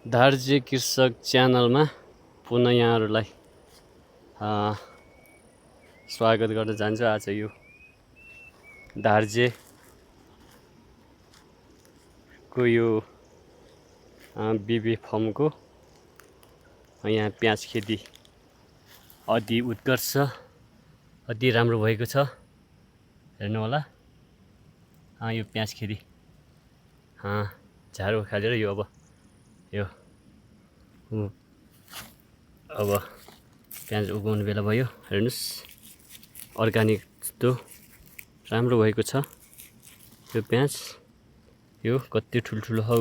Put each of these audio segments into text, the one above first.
धार्जे कृषक च्यानलमा पुनः यहाँहरूलाई स्वागत गर्न चाहन्छु। आज यो धार्जेको यो बिबी फर्मको यहाँ प्याज खेती अति उत्कर्ष अति राम्रो भएको छ। हेर्नु होला यो प्याज खेती झार उखालेर यो अब प्याज उगाउने बेला भयो। हेर्नुस् अर्गानिक जस्तो राम्रो भएको छ यो प्याज। यो कति ठुल्ठुलो हो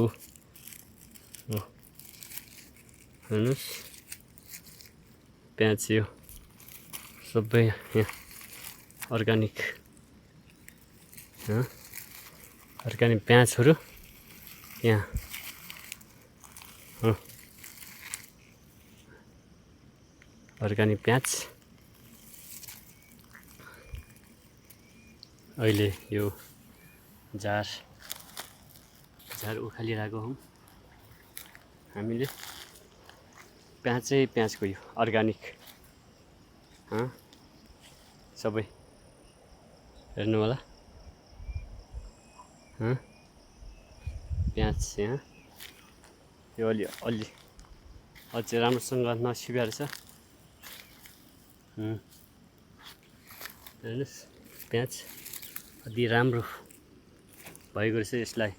हेर्नुस् प्याज यो सबै यहाँ अर्गानिक प्याजहरू यहाँ अर्गानिक प्याज अहिले यो झार उखालिरहेको हौँ हामीले। प्याजको यो अर्गानिक सबै हेर्नु होला प्याज यहाँ यो अलि अझै राम्रोसँग नसिकाएर छ। हेर्नुहोस् प्याज अति राम्रो भएको रहेछ। यसलाई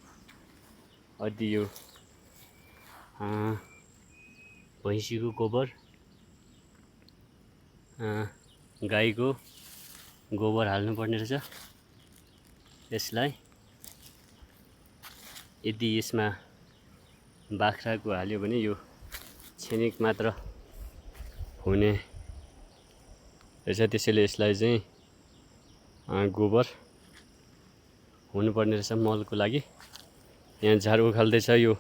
अति यो भैँसीको गोबर गाईको गोबर हाल्नुपर्ने रहेछ। यसलाई यदि यसमा बाख्राको हाल्यो भने यो छेनिक मात्र हुने रहेछ। त्यसैले यसलाई चाहिँ गोबर हुनुपर्ने रहेछ मलको लागि। यहाँ झार उखाल्दैछ यो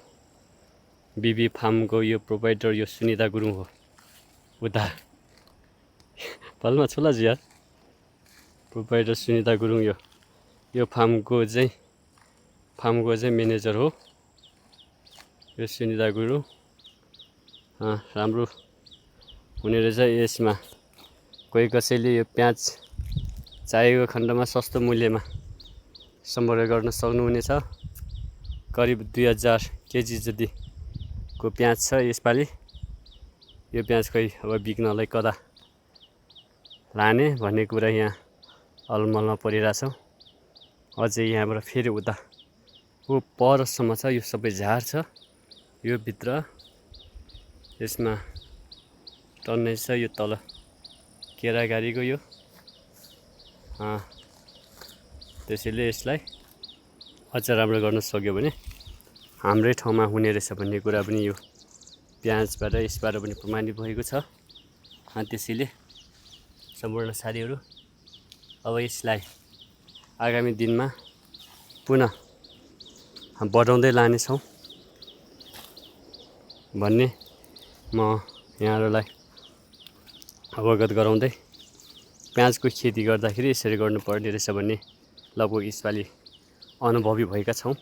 बिबी फार्मको यो प्रोपाइटर यो सुनिता गुरुङ हो। उता पलमा छोला यार प्रोपाइटर सुनिता गुरुङ यो फार्मको चाहिँ म्यानेजर हो यो सुनिता गुरुङ। राम्रो हुने रहेछ। यसमा कोही कसैले यो प्याज चाहिएको खण्डमा सस्तो मूल्यमा सम्पर्क गर्न सक्नुहुनेछ। करिब 2000 केजी जतिको प्याज छ यसपालि। यो प्याज खै अब बिक्नलाई कता लाने भन्ने कुरा यहाँ अलमलमा परिरहेछौँ। अझै यहाँबाट फेरि उता परसम्म छ यो सबै झार छ यो भित्र। यसमा टन्नै छ यो तल केरागारीको यो त्यसैले यसलाई अझ राम्रो गर्न सक्यो भने हाम्रै ठाउँमा हुने रहेछ भन्ने कुरा पनि यो प्याजबाट यसबाट पनि प्रमाणित भएको छ। त्यसैले सम्पूर्ण साथीहरू अब यसलाई आगामी दिनमा पुनः बढाउँदै लानेछौँ भन्ने म यहाँहरूलाई अवगत गराउँदै प्याजको खेती गर्दाखेरि यसरी गर्नुपर्ने रहेछ भन्ने लगभग यसपालि अनुभवी भएका छौँ।